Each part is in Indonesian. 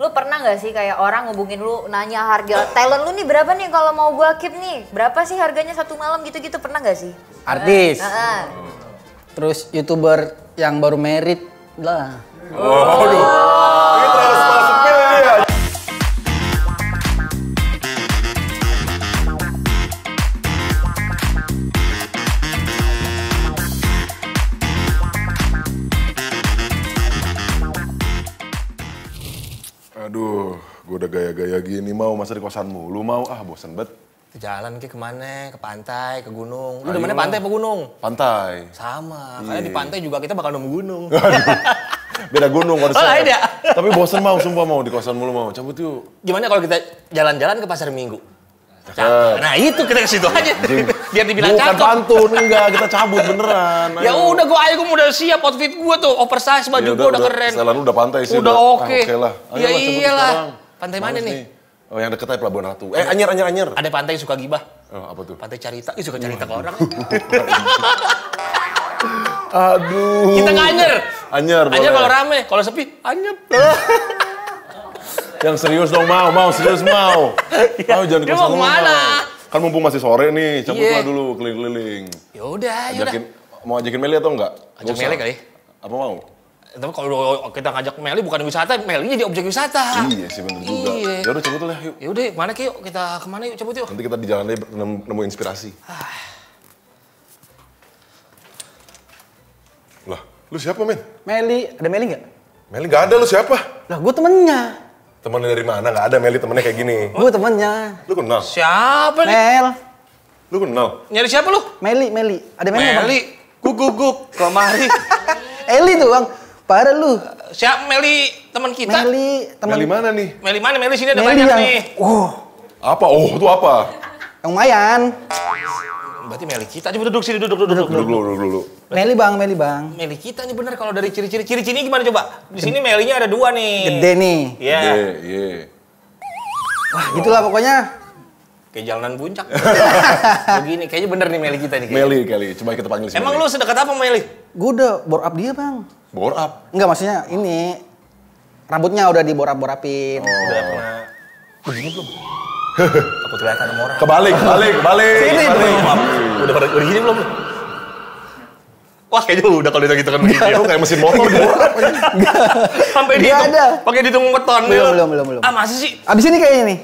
Lu pernah nggak sih kayak orang ngubungin lu nanya harga talent lu nih berapa nih kalau mau gua keep nih? Berapa sih harganya satu malam gitu-gitu pernah nggak sih? Artis. Terus YouTuber yang baru merit lah. Oh, aduh. Ini terlalu sepil ya. Aduh, gue udah gaya-gaya gini mau masa di kosan mulu mau bosen banget. Jalan ke kemana? Ke pantai, ke gunung. Lu demennya pantai apa gunung? Pantai. Sama, karena di pantai juga kita bakal nemu gunung. Beda gunung konsep. Oh, beda. Tapi bosen mau, sumpah mau di kosan mulu mau. Cabut yuk. Gimana kalau kita jalan-jalan ke pasar Minggu? Nah itu kita ke situ aja. Biar dibilang Bukan cakep. pantun, enggak. Kita cabut beneran. Ya udah gue udah siap outfit gue tuh. Oversize baju Ya gue udah keren. Setelan lu udah pantai sih. Udah oke. Oke lah. Ya Ayolah, cabut iyalah. sekarang. Pantai mana Males nih? Oh yang deket aja Pelabuhan Ratu. Anyer. Ada pantai yang suka gibah. Oh apa tuh? Pantai Carita. Ih suka cerita ke orang. Aduh. Kita nggak anyer. Anyer boleh. Anyer kalau rame. Kalau sepi, anyep. Yang serius dong mau serius mau. Mau jangan di Dia kosan mau lu, kemana? Kan mumpung masih sore nih, cabutlah Iya. dulu keliling-keliling. Yaudah. Mau ajakin Meli atau enggak? Ajak Nggak usah. Meli kali. Apa mau? Tapi kalau kita ngajak Meli bukan wisata, Meli jadi objek wisata. Iya sih bener juga. Iya. Ya udah cabut lah yuk. Yaudah, mana yuk? Kita kemana yuk? Cabut yuk. Nanti kita di jalan deh nemu inspirasi. Lah, lu siapa men? Meli, ada Meli nggak? Meli nggak ada, lu siapa? Lah gue temennya. Temennya dari mana? Nggak ada Meli temennya kayak gini. Gue temennya. Lu kenal? Siapa nih? Mel. Lu kenal? Nyari siapa lu? Meli. Ada Meli nggak, Bang? Meli. Guguk. Kemari. Eli tuh bang. Parah lu. Siapa Meli teman kita? Meli, teman. Meli mana nih? Meli mana? Meli sini ada Meli banyak yang, nih. Apa? Oh, itu apa? yang lumayan. Berarti Meli kita. Coba duduk sini, duduk. Duduk dulu. Meli bang. Meli kita nih bener kalau dari ciri-ciri ini gimana coba? Di sini Melinya ada dua nih. Gede nih. Iya. Iya. Wah gitulah pokoknya. Kayak jalanan puncak. Begini, kayaknya bener nih Meli kita nih. Meli kali. Coba kita panggil si Emang Meli. lu sedekat apa Meli? Gue udah bore up dia bang. Bore up. Enggak maksudnya ini. Rambutnya udah di bore up-borapin. Udah pernah begini belum? Takut kelihatan sama orang. Kebalik. Sini, Udah pada begini belum? Wah kayaknya udah kalau gitu kan begini. Lu kayak mesin motor bore up aja. Sampai Nggak dihitung. ada. Pakai dihitung beton. Belum. Ah masa sih? Abis ini kayaknya nih.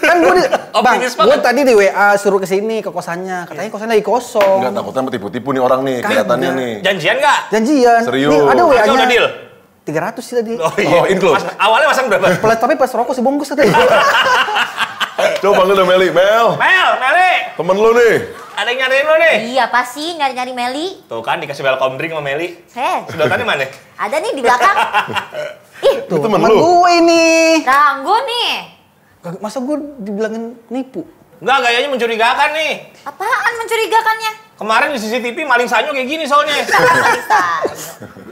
Kan gue bang, Optimis gue banget. tadi di WA suruh kesini ke kosannya. Katanya kosannya lagi kosong. Enggak takutnya tipu-tipu nih orang nih kelihatannya nih. Janjian nggak? Janjian. Serius. Nih, ada Masa udah WA-nya. deal? 300 sih tadi. Oh, include. Awalnya masang berapa? Plus, tapi pas rokok sebungkus tadi. Coba panggil dong Meli. Meli! Temen lu nih. Ada yang nyariin lo nih? Iya pasti nyari-nyari Meli. Tuh kan dikasih welcome drink sama Meli. Sedotannya mana? Ada nih di belakang. Itu temen Temen lu. gue ini. Ranggo nih. Masa gue dibilangin nipu? Enggak, gayanya mencurigakan nih. Apaan mencurigakannya? Kemarin di CCTV maling sanyo kayak gini soalnya.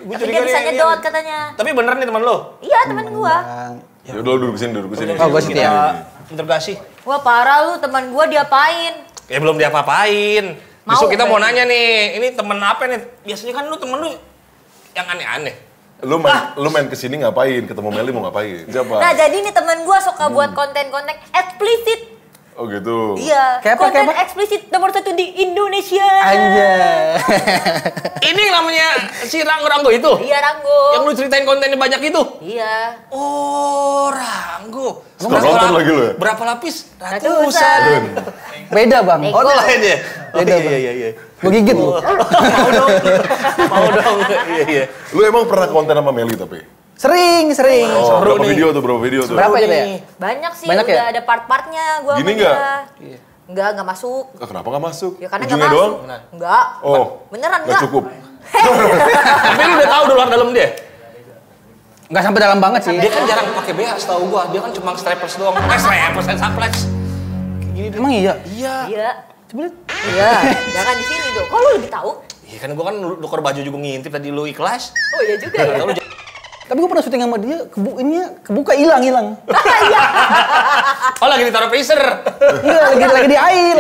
Gua Tapi curiga dia bisa nih, nyedot katanya. Tapi bener nih temen lo? Iya temen gua. Bang. Ya udah lu duduk sini. Oh, gua situ ya. Interogasi. Wah parah lu teman gua diapain? Ya belum diapa-apain. Mau, Justru kita mau berarti. nanya nih, ini temen apa nih? Biasanya kan lu temen lu yang aneh-aneh. Lu main kesini ngapain? Ketemu Meli mau ngapain? Siapa? Nah jadi nih temen gua suka buat konten-konten eksplisit. Oh gitu. Iya. Kayak apa, Konten kayak apa? eksplisit nomor 1 di Indonesia. Anjay. Ini namanya si Ranggo itu? Iya Ranggo. Yang lu ceritain kontennya banyak itu? Iya. Oh, Ranggo. Suka nonton lagi lu ya? Berapa lapis? Ratusan. Beda bang. Oh, itu lain ya? Oh, Beda, Bang. iya. Gue gigit lu. Mau dong. Iya. Lu emang pernah konten sama Meli tapi? Sering. Oh, Seru berapa nih. video tuh? Berapa gitu ya? Banyak sih, Banyak udah ya? ada part-partnya gua Gini sama nggak? dia. Enggak masuk. Ah, kenapa nggak masuk? Ya karena Ujungnya nggak doang? masuk. Enggak. Oh. Beneran Nggak enggak? cukup. Tapi lu udah tahu luar dalam dia? Nggak sampai dalam banget sih. Dia kan jarang pakai BH setahu gua. Dia kan cuma strapless doang. Strapless and suplex. Gini dia. Emang iya? Iya. Iya. Coba lihat. Iya. Jangan di sini dong. Kok lu lebih tahu? Iya kan gua kan nuker baju juga ngintip tadi lu ikhlas. Oh iya juga ya. Tahu lu Tapi gue pernah syuting sama dia, kebuka hilang. Oh lagi ditaruh freezer. Iya, lagi di air,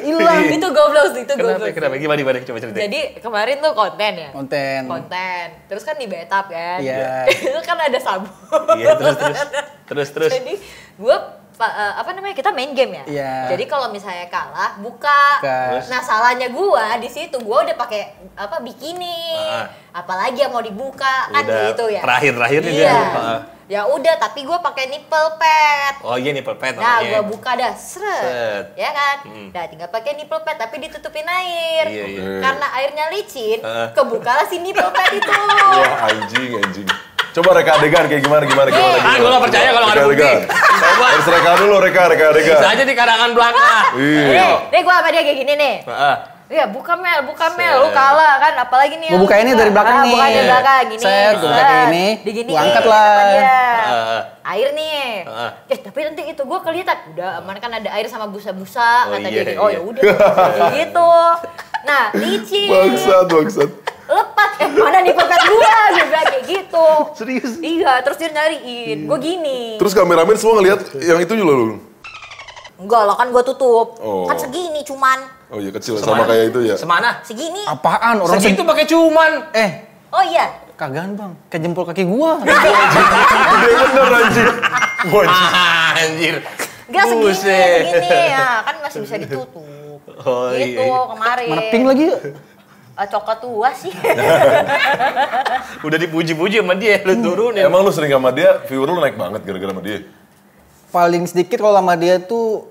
hilang. Itu goblok sih, itu goblok. Kenapa? Gimana? Coba cerita. Jadi kemarin tuh konten ya? Konten. Terus kan di betap kan? Iya. Itu kan ada sabun. Iya, terus. Jadi gue kita main game ya. Iya. Jadi kalau misalnya kalah, buka. Nah, salahnya gue di situ gue udah pakai bikini. Apalagi yang mau dibuka kan udah gitu ya. Terakhir nih iya. dia. Ya udah, tapi gue pakai nipple pad. Oh iya nipple pad Nah, namanya. gue buka dah, seret. Ya kan? Nah, tinggal pakai nipple pad tapi ditutupin air. Iya. Karena airnya licin, kebukalah si nipple pad itu. Wah, anjing. Coba reka adegan kayak gimana. Gue gak percaya kalau nggak ada bukti. Coba. Harus reka dulu, reka adegan. Bisa aja di karangan belakang. Iya. Nih gue sama dia kayak gini nih. Iya, buka Mel, lu kalah kan, apalagi nih. Gue bukainnya dari belakang nih. Bukain dari belakang, gini. Set, gue buka kayak gini, diginiin gue angkat sama lah. dia. Air nih. Tapi nanti itu gue kelihatan, udah aman kan ada air sama busa-busa, kata dia. Oh ya udah, kayak gitu. Nah, licin. Bangsat. Lepas, mana nih pepet gua, dia bilang kayak gitu. Serius? Iya, terus dia nyariin, gua gini. Terus kameramen semua ngeliat yang itu juga lu? Enggak lah, kan gua tutup. Oh. Kan segini cuman. Oh iya kecil, sama kayak itu ya? Semana? Segini. Apaan? Orang Segitu pakai cuman. Oh iya. Kagaan bang, kayak jempol kaki gua. Gede bener anjing. Anjir. Enggak Buset. segini ya, kan masih bisa ditutup. Oh, Gitu iya. kemarin. Merping lagi ya. Coklat tua sih. Udah dipuji-puji sama dia, lu turunin. Emang lu sering sama dia, viewer lu naik banget gara-gara sama dia? Paling sedikit kalau sama dia tuh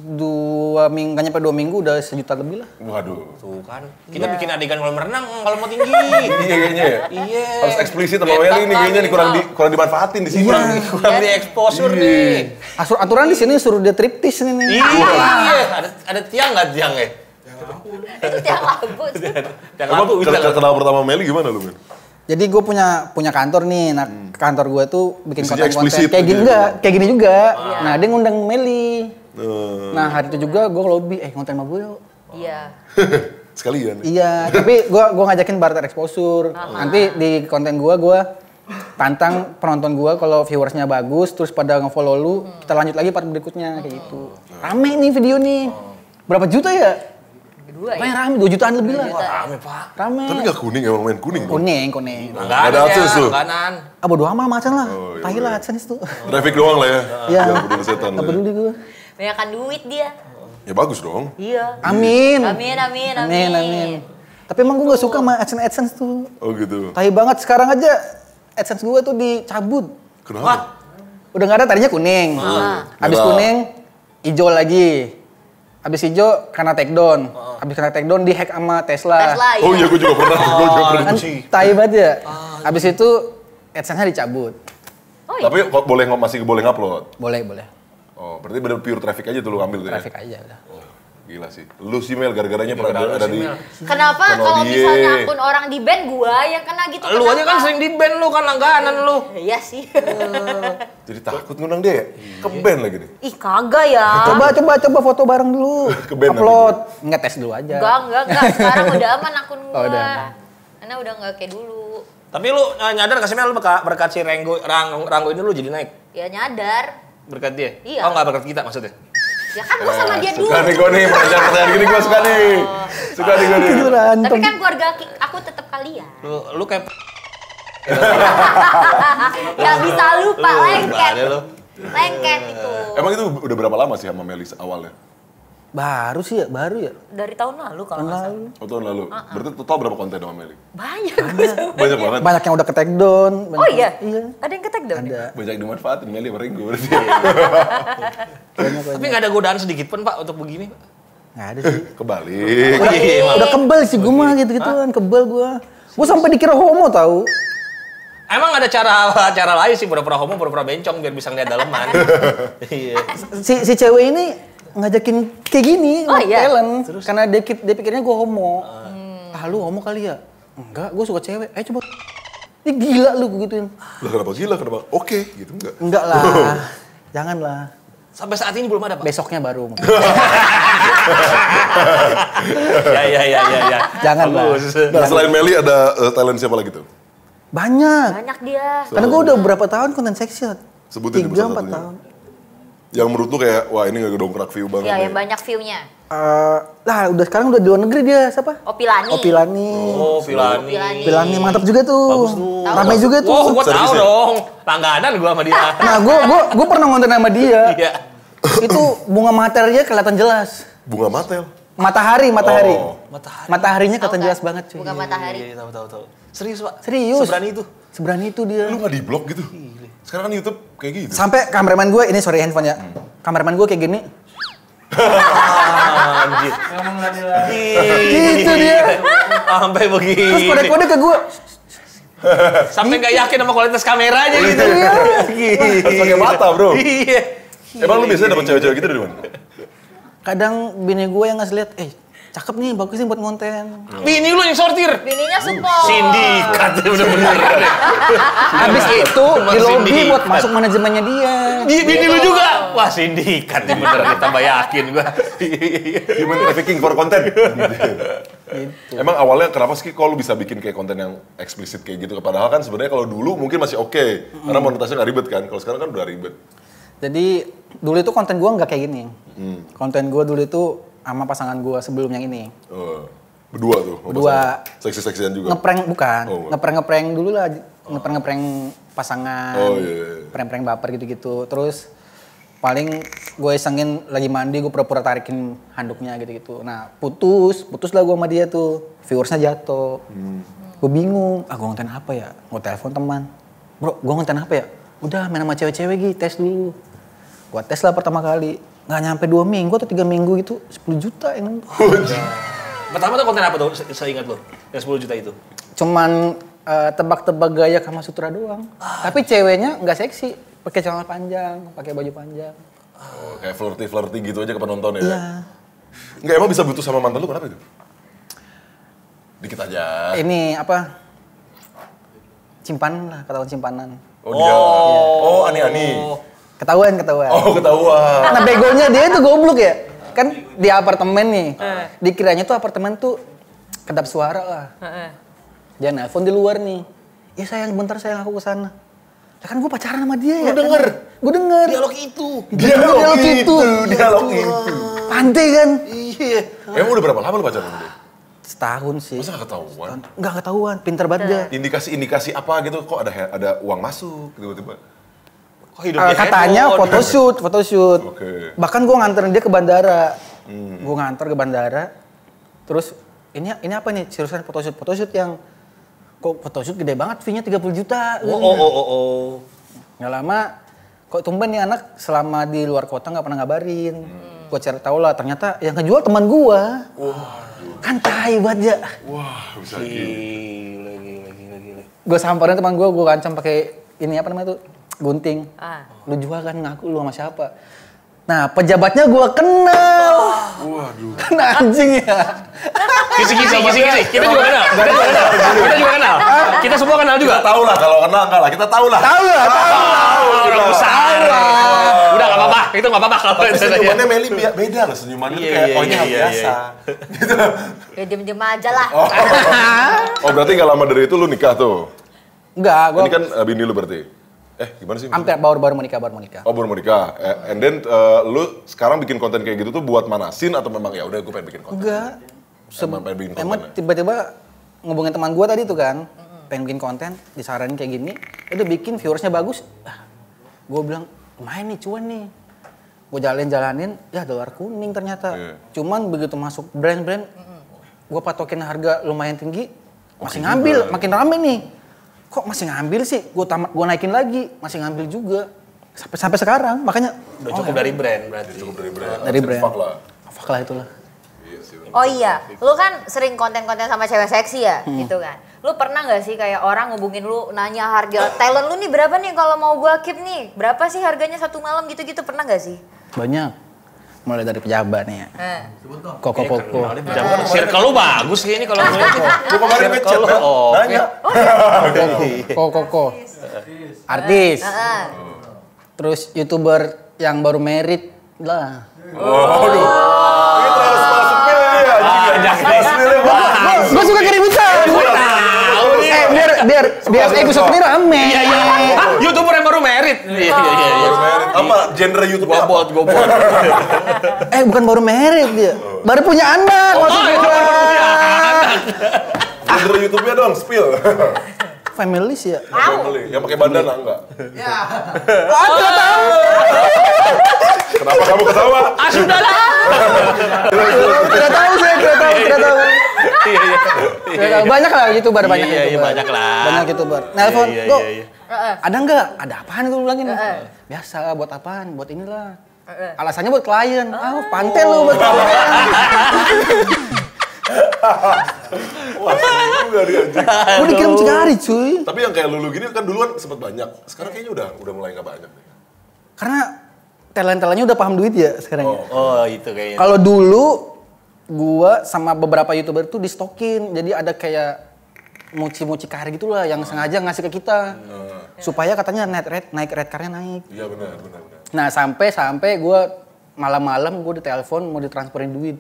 2 minggu, kan nyampe 2 minggu udah 1 juta lebih lah. Waduh. Tuh kan, kita bikin adegan kolam renang kalau mau tinggi. Iya kayaknya ya? Iya. Harus eksplisit sama Meli nih kayaknya nih kurang dimanfaatin di sini. Kurang di-exposure nih. Aturan di sini suruh dia triptis nih. Iya, ada tiang nggak tiang ya? Itu tiang lampu. Tiang Emang lampu bisa. kenal pertama Meli gimana lu, Men? Jadi gue punya kantor nih, nah kantor gue tuh bikin Isinya konten-konten eksplisit kayak gini gitu. enggak, kayak gini juga. Nah dia ngundang Meli. Nah hari itu juga gue lobby, konten sama gue yuk. Iya. Sekalian. Iya, tapi gue ngajakin barter exposure. Nanti di konten gue tantang penonton gue kalau viewersnya bagus, terus pada nge-follow lu, kita lanjut lagi part berikutnya kayak gitu. Rame nih video nih. Berapa juta ya? Kedua ya. Apa yang rame? 2 jutaan lebih lah. Rame, Pak. Rame. Tapi gak kuning emang main kuning. Bang. Kuning. Nggak ada AdSense tuh. Kanan. Ah bodo amat macan lah. Oh, iya, Tai lah AdSense tuh. Traffic doang lah ya. Iya. Jangan peduli setan Gak lah ya. peduli gue. Banyakan duit dia. Ya bagus dong. Iya. Amin. Amin. Tapi emang gue gak suka sama AdSense tuh. Oh gitu. Tai banget. Sekarang aja AdSense gue tuh dicabut. Kenapa? Udah gak ada, tadinya kuning. Habis Merah. kuning, hijau lagi. Habis hijau karena take down. Habis kena take down dihack sama Tesla. Tesla ya. Oh iya gue juga pernah. Kan tai banget ya. Habis itu AdSense-nya dicabut. Oh iya. Tapi kok masih boleh ngupload? Boleh. Oh berarti bener pure traffic aja tuh lu ambil tuh ya? Traffic aja udah. Oh, gila sih. Lu sih Mel gara-garanya pernah ada di... Kenapa Channel kalau dia. misalnya akun orang di band gua yang kena gitu? Lu aja kan kenapa? sering di band lu kan langganan lu. Iya sih. Jadi takut ngundang dia ya? Ke band lagi nih? Ih kagak ya. Coba foto bareng dulu. Ke band Upload. Nggak tes dulu aja. Enggak. Sekarang udah aman akun gua. Oh, udah aman. Karena udah nggak kayak dulu. Tapi lu nyadar gak sih Mel, lu berkat si Ranggo ini lu jadi naik? Ya nyadar. Berkat dia? Iya. Oh nggak berkat kita maksudnya? Ya kan gua sama dia dulu. Suka nih gue nih, pertanyaan gini gue suka nih. Suka nih gue nih. Tapi kan keluarga aku tetap kalian. Lu kayak... Gak bisa lupa lengket. Ada lu. Lengket itu. Emang itu udah berapa lama sih sama Melis awalnya? Baru ya. Dari tahun lalu kalau Tahun nggak salah. lalu. Oh tahun lalu? Berarti total berapa konten sama Meli? Banyak. Banyak banget. Banyak yang udah ke take down. Oh iya? Iya. Ada yang ketek dong? Ada. Banyak dimanfaatin Meli sama Ringo berarti. Banyak. Tapi nggak ada godaan sedikit pun Pak untuk begini Pak? Nggak ada sih. Kebalik. Udah kebel sih gue mah gitu-gituan. Kebel gue. Gue sampai dikira homo tahu. Emang ada cara lain sih pura-pura homo, pura-pura bencong biar bisa ngeliat daleman. Iya. Si cewek ini ngajakin kayak gini, Oh, iya? talent. Karena dia pikirnya gue homo. Ah lu homo kali ya? Enggak, gue suka cewek. Coba. Ini gila lu gituin. Lah kenapa gila? Kenapa? Oke gitu enggak? Enggak lah. Janganlah. Sampai saat ini belum ada Pak? Besoknya baru. Ya. Jangan lah. Bagus. Nah selain Meli ada talent siapa lagi tuh? Banyak. Banyak dia. Karena gue udah berapa tahun konten seksi. Sebutin 3-4 tahun. Yang menurut lu kayak, wah ini ngedongkrak view banget Iya, nih. yang banyak view-nya. Sekarang udah di luar negeri dia, siapa? Opilani. Oh, Filani. Pilani mantap juga tuh. Bagus tuh. Ramai juga tuh. Oh, gua tahu Servisnya. dong. Langganan gua sama dia. Nah, gue pernah ngonten sama dia. Iya. Itu bunga materinya kelihatan jelas. Bunga matel. Matahari. Oh. Mataharinya Tahu kelihatan nggak? jelas banget cuy. Bukan matahari. Iya, tahu. Serius, Pak? Serius. Seberani itu. Seberani itu dia. Lu gak di blog gitu? Sekarang kan YouTube kayak gitu. Sampai kameramen gue, ini sorry handphone ya. Kameramen gue kayak gini. Anjir. Gitu dia. Sampai begini. Terus kode-kode ke gue. Sampai nggak yakin sama kualitas kameranya gitu. Iya. Harus pakai mata, bro. Iya. Emang lu biasanya dapet cewek-cewek gitu dari mana? Kadang bini gue yang ngasih lihat, cakep nih, bagus nih buat konten. Bini lu yang sortir. Bininya support. Sindikat bener-bener. Habis itu di lobby sindikat. buat masuk manajemennya dia. Bini lu juga. Wah, sindikat nih bener ditambah yakin gua. Human trafficking for content. Emang awalnya kenapa sih kalau lu bisa bikin kayak konten yang eksplisit kayak gitu? Padahal kan sebenarnya kalau dulu mungkin masih oke. Karena monetasnya nggak ribet kan. Kalau sekarang kan udah ribet. Jadi dulu itu konten gue nggak kayak gini. Konten gue dulu itu sama pasangan gue sebelum yang ini. Berdua tuh. sama Berdua. pasangan. Seksi-seksian juga. Ngeprank bukan, Oh, ngeprank dulu lah, ngeprank pasangan, Oh, iya. prank baper gitu-gitu. Terus paling gue isengin lagi mandi, gue pura-pura tarikin handuknya gitu-gitu. Nah putus lah gue sama dia tuh, viewersnya jatuh. Gue bingung, gue ngonten apa ya? Gue telepon teman, bro, gue ngonten apa ya? Udah main sama cewek-cewek gitu, tes dulu. Gue tes lah pertama kali, nggak nyampe 2 minggu atau 3 minggu gitu, 10 juta yang nonton. Pertama tuh konten apa tuh? Saya ingat lo. Yang 10 juta itu. Cuman tebak-tebak gaya Kama Sutra doang. Tapi ceweknya nggak seksi, pakai celana panjang, pakai baju panjang. Oh, kayak flirty gitu aja ke penonton ya? Iya. Enggak, emang bisa butuh sama mantan lu kenapa itu? Dikit aja. Ini apa? Simpanan lah, ketahuan simpanan. Oh dia. Oh, ani-ani. Ketahuan. Oh, ketahuan. Nah begonya dia itu goblok ya. Kan di apartemen nih. Dikiranya tuh apartemen tuh kedap suara lah. Dia nelpon di luar nih. Ya sayang, bentar sayang aku kesana. Ya kan gue pacaran sama dia ya. Gue denger. Dialog itu. Dialog itu. Pantai kan? Iya. Emang udah berapa lama lu pacaran sama dia? Setahun sih. Masa gak ketahuan? Nggak ketahuan, pinter banget dia. Indikasi apa gitu, kok ada uang masuk tiba-tiba? Kok hidupnya Katanya heboh? photoshoot. Oke. Bahkan gue nganterin dia ke bandara. Gue nganter ke bandara. Terus ini apa nih? Seriusan photoshoot yang kok photoshoot gede banget, fee-nya 30 juta. Oh. Nggak lama, kok tumben nih anak selama di luar kota nggak pernah ngabarin. Gue cari tahu lah, ternyata yang ngejual teman gue. Kan tai banget ya. Wah, bisa gitu. Gila. Gue samperin teman gue ancam pakai ini apa namanya tuh? Gunting. Ah. Lu jual kan, ngaku lu sama siapa? Nah, pejabatnya gue kenal. Waduh. Kan anjing ya. Kisi-kisi. Kita juga kenal. Kita semua kenal juga. Kita tahu lah, kalau kenal enggak lah, kita tahu lah. Tahu lah. Udah besar. Udah nggak apa-apa. Itu nggak apa-apa kalau Tapi itu saja. senyumannya Meli beda loh, senyumannya tuh Iya, kayak, iya, oh ini hal iya, biasa. Gitu. Ya diem-diem aja lah. Oh berarti nggak lama dari itu lu nikah tuh? Enggak, gue Ini kan bini lu berarti? Gimana sih? hampir baru mau nikah. Oh baru mau nikah. And then lu sekarang bikin konten kayak gitu tuh buat manasin atau memang ya udah gue pengen bikin konten? Enggak. Emang pengen bikin konten? Emang tiba-tiba ngubungin teman gue tadi tuh kan, pengen bikin konten, disaranin kayak gini, udah bikin viewersnya bagus. Gue bilang, main nih, cuan nih. Gue jalanin, ya dolar kuning ternyata. Cuman begitu masuk brand-brand, gue patokin harga lumayan tinggi, masih ngambil, makin rame nih. Kok masih ngambil sih? Gue naikin lagi, masih ngambil juga. Sampai sekarang, makanya. Udah cukup dari brand berarti. Cukup dari brand. Dari brand. Fuck lah. Fuck lah itulah. Oh iya, lu kan sering konten-konten sama cewek seksi ya, gitu kan. Lu pernah nggak sih kayak orang ngubungin lu nanya harga talent lu nih berapa nih kalau mau gua keep nih? Berapa sih harganya satu malam gitu-gitu, pernah nggak sih? Banyak. Mulai dari pejabat nih ya. Koko. Jangan circle lu bagus kayak ini kalau ngeliat. Gue kemarin ngechat kan, nanya. Koko. Artis. Heeh. Terus YouTuber yang baru merit lah. Waduh. Ini terlalu spil ini ya. Spil banget. Gue suka keributan. biar episode ini rame. Iya. Hah, YouTuber yang baru merit. Iya. Apa genre YouTube apa? Gobot. Bukan baru merit dia. Baru punya anak maksudnya. Genre YouTube-nya dong, spill. Family sih ya. Family. Yang pakai bandana enggak? Nggak tahu. Kenapa kamu ketawa? Sudahlah. Tidak tahu saya, tidak tahu. Iya. Banyak lah YouTuber, banyak Iya, YouTuber. banyak lah. Banyak YouTuber. Nelpon, Iya. kok ada nggak? Ada apaan gue bilangin? Biasa, buat apaan? Buat inilah. Alasannya buat klien. Pantai lu buat klien. Wah, juga dia anjing. Gue dikirim Cikari cuy. Tapi yang kayak lulu gini kan duluan sempet banyak. Sekarang kayaknya udah mulai nggak banyak deh. Karena talent-talentnya udah paham duit ya sekarang. Oh, itu kayaknya. Kalau dulu gua sama beberapa YouTuber tuh di stokin. Jadi ada kayak muci-mucikari gitulah yang sengaja ngasih ke kita. Supaya katanya naik red card-nya naik. Iya benar. Nah, sampai gua malam-malam gua ditelepon mau ditransferin duit.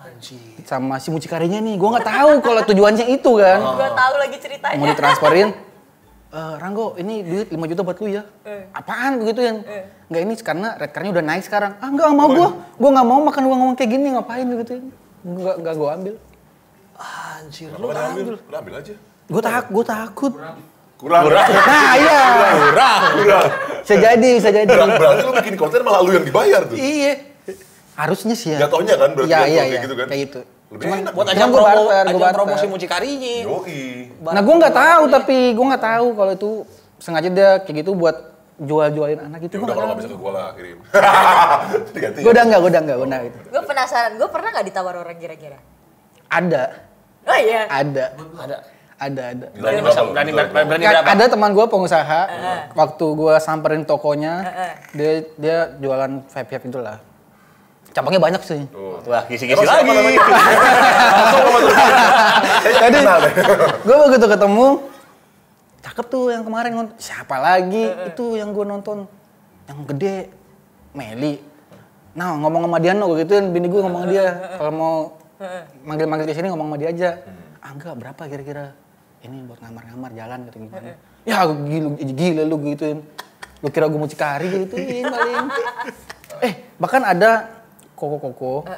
Anjir. Sama si mucikarinya nih. Gua nggak tahu kalau tujuannya itu kan. Gua tahu lagi ceritanya. Mau ditransferin. Ranggo, ini duit 5 juta buat lu ya. Apaan begitu ya? Enggak, ini karena red card-nya udah naik sekarang. Enggak mau gua. Gua enggak mau makan uang kayak gini, ngapain begitu. Enggak gua ambil. Anjir, Lu ambil. Lu ambil aja. Gua takut. Kurang. Nah, iya. Kurang. Bisa jadi. Berarti lu bikin konten malah lu yang dibayar tuh. Iya. Harusnya sih ya. Jatuhnya kan berarti Iya. kayak gitu kan. Kayak gitu. Lebih enak. Buat Cuman ajang gua barter. promosi mucikarinya. Yoi. Nah, gua nggak tahu tapi gua nggak tahu kalau itu sengaja dia kayak gitu buat jual-jualin anak gitu. Ya Gua udah nggak kalau tahu. nggak bisa ke gua lah kirim. Diganti. Gua udah enggak gitu. Gue penasaran, gue pernah nggak ditawar orang kira-kira? Ada. Oh iya. Ada. Berani berapa? Ada teman gue pengusaha, waktu gue samperin tokonya, dia jualan vape itu lah. Cabangnya banyak sih. Wah, kisi-kisi lagi. Jadi gue begitu ketemu, cakep tuh yang kemarin. Siapa lagi? Itu yang gue nonton, yang gede, Meli. Nah, ngomong sama dia, gue gituin, bini gue ngomong sama dia. Kalau mau manggil-manggil di sini ngomong sama dia aja. Enggak, berapa kira-kira? Ini buat ngamar-ngamar jalan gitu gimana. Ya gila lu gituin. Lu kira gue mau Cikari gituin paling. Bahkan ada Koko.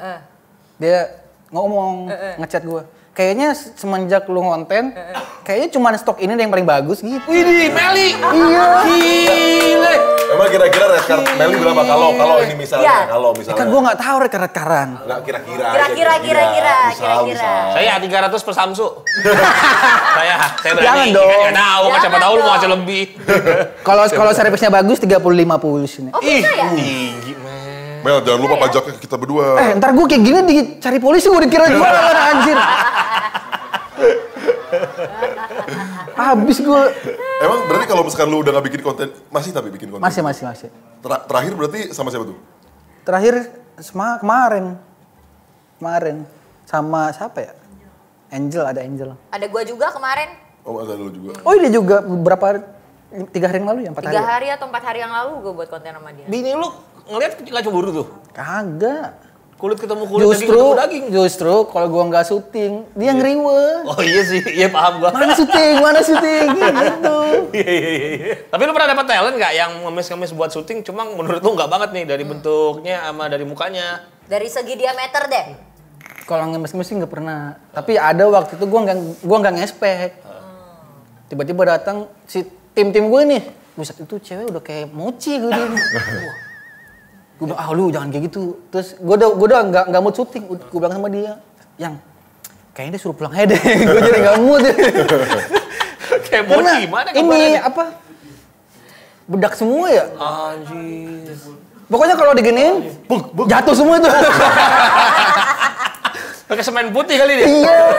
Dia ngomong, ngechat gue. Kayaknya semenjak lu ngonten, kayaknya cuma stok ini yang paling bagus gitu. Widih, Meli. Iya. Gile. Emang kira-kira red card Meli berapa kalau ini misalnya? Kalau misalnya. Kan gue nggak tahu red-cardan. Nggak kira-kira. Kira-kira. Saya 300 per Samsu. saya berani. Jangan dong. Nggak tahu, kan siapa tahu lu mau ngasih lebih. Kalau servisnya bagus 30-50 sini. Oh bisa ya? Tinggi, Mel, jangan lupa pajaknya ke kita berdua. Ntar gue kayak gini dicari polisi gue dikira jualan anjir. Habis gue. Emang berarti kalau misalkan lu udah nggak bikin konten, masih tapi bikin konten? Masih. Terakhir berarti sama siapa tuh? Terakhir kemarin sama siapa ya? Ada Angel. Ada gue juga kemarin. Oh, ada lu juga. Oh dia juga beberapa hari, 3 hari yang lalu ya? 4 hari? 3 hari atau 4 hari yang lalu gue buat konten sama dia. Bini lu ngeliat nggak cemburu tuh? Kagak. Kulit ketemu kulit, daging ketemu daging. Justru kalau gua nggak syuting, dia ngeriwe. Oh iya sih, iya paham gua. Mana syuting gitu. Iya. Tapi lu pernah dapat talent nggak yang ngemis-ngemis buat syuting, cuma menurut lu nggak banget nih dari bentuknya sama dari mukanya? Dari segi diameter deh. Kalau ngemis-ngemis sih nggak pernah. Tapi ada waktu itu gua nggak ngespek. Tiba-tiba datang si tim gue nih. Buset, itu cewek udah kayak mochi gitu. Gue bilang, lu jangan kayak gitu. Terus gue udah nggak mood syuting. Gue bilang sama dia, yang kayaknya dia suruh pulang aja deh. Gue jadi nggak mood. Kayak mochi gimana ini apa? Bedak semua ya? Anjir. Pokoknya kalau diginiin, jatuh semua itu. Pakai semen putih kali dia. Iya.